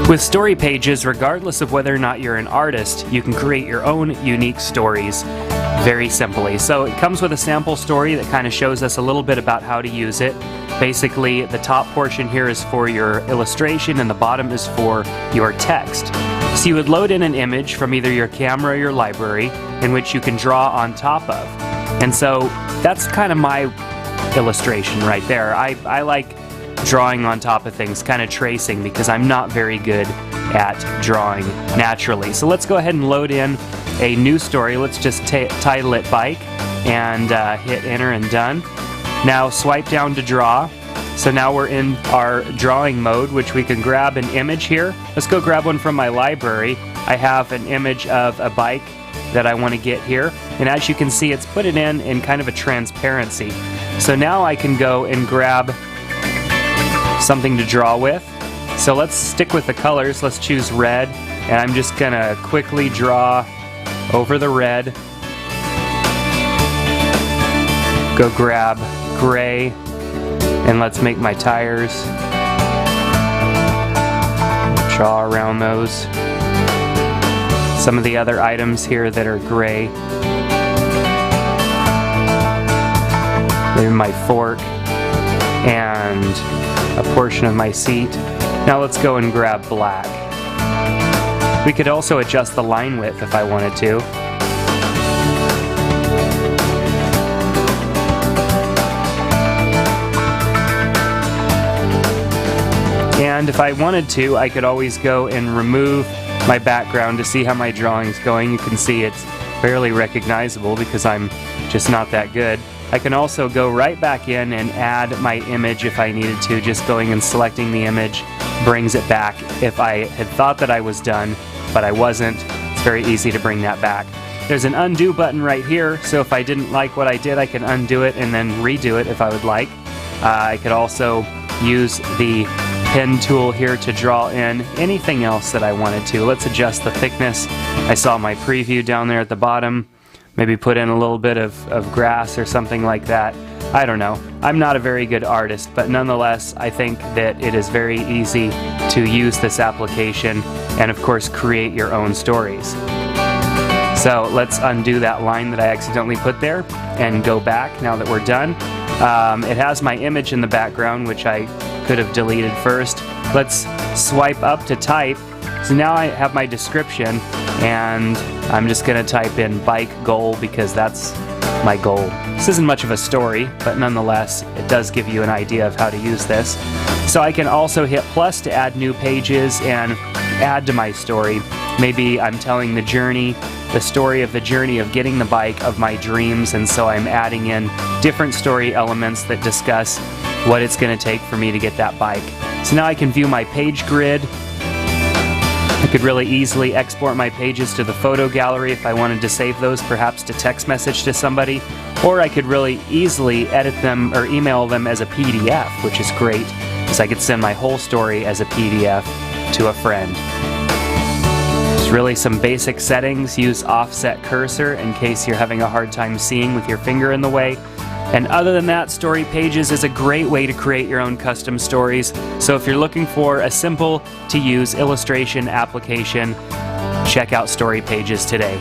With story pages, regardless of whether or not you're an artist, you can create your own unique stories very simply. So it comes with a sample story that kind of shows us a little bit about how to use it. Basically, the top portion here is for your illustration and the bottom is for your text. So you would load in an image from either your camera or your library in which you can draw on top of. And so that's kind of my illustration right there. I like drawing on top of things, kind of tracing, because I'm not very good at drawing naturally. So let's go ahead and load in a new story. Let's just title it Bike and hit enter and done. Now swipe down to draw. So now we're in our drawing mode, which we can grab an image here. Let's go grab one from my library. I have an image of a bike that I want to get here, and as you can see, it's put it in kind of a transparency. So now I can go and grab something to draw with. So let's stick with the colors. Let's choose red, and I'm just gonna quickly draw over the red. Go grab gray, and let's make my tires. Draw around those. Some of the other items here that are gray. Maybe my fork and a portion of my seat. Now let's go and grab black. We could also adjust the line width if I wanted to. And if I wanted to, I could always go and remove my background to see how my drawing's going. You can see it's barely recognizable because I'm just not that good. I can also go right back in and add my image if I needed to. Just going and selecting the image brings it back if I had thought that I was done, but I wasn't. It's very easy to bring that back. There's an undo button right here, so if I didn't like what I did, I can undo it and then redo it if I would like. I could also use the pen tool here to draw in anything else that I wanted to. Let's adjust the thickness. I saw my preview down there at the bottom. Maybe put in a little bit of grass or something like that. I don't know. I'm not a very good artist, but nonetheless, I think that it is very easy to use this application and, of course, create your own stories. So let's undo that line that I accidentally put there and go back now that we're done. It has my image in the background, which I could have deleted first. Let's swipe up to type. So now I have my description, and I'm just going to type in bike goal because that's my goal. This isn't much of a story, but nonetheless, it does give you an idea of how to use this. So I can also hit plus to add new pages and add to my story. Maybe I'm telling the story of the journey of getting the bike of my dreams, and so I'm adding in different story elements that discuss what it's going to take for me to get that bike. So now I can view my page grid. I could really easily export my pages to the photo gallery if I wanted to save those, perhaps to text message to somebody, or I could really easily edit them or email them as a PDF, which is great, because I could send my whole story as a PDF to a friend. Just really some basic settings. Use offset cursor in case you're having a hard time seeing with your finger in the way. And other than that, Story Pages is a great way to create your own custom stories. So if you're looking for a simple to use illustration application, check out Story Pages today.